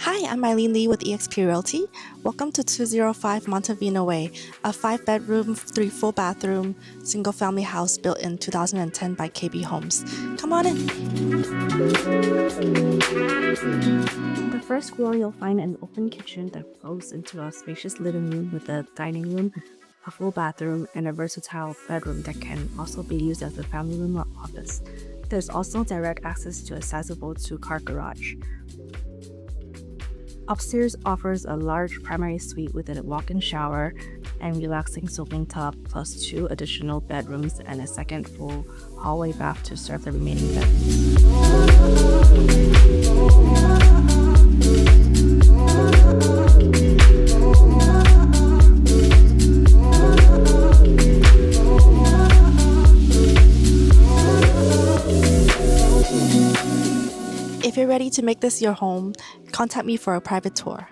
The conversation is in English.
Hi, I'm Eileen Li with EXP Realty. Welcome to 205 Montevina Way, a 5-bedroom, 3 full bathroom, single-family house built in 2010 by KB Homes. Come on in. On the first floor, you'll find an open kitchen that flows into a spacious living room with a dining room, a full bathroom, and a versatile bedroom that can also be used as a family room or office. There's also direct access to a sizable 2-car garage. Upstairs offers a large primary suite with a walk-in shower and relaxing soaking tub, plus 2 additional bedrooms and a second full hallway bath to serve the remaining bedrooms. If you're ready to make this your home, contact me for a private tour.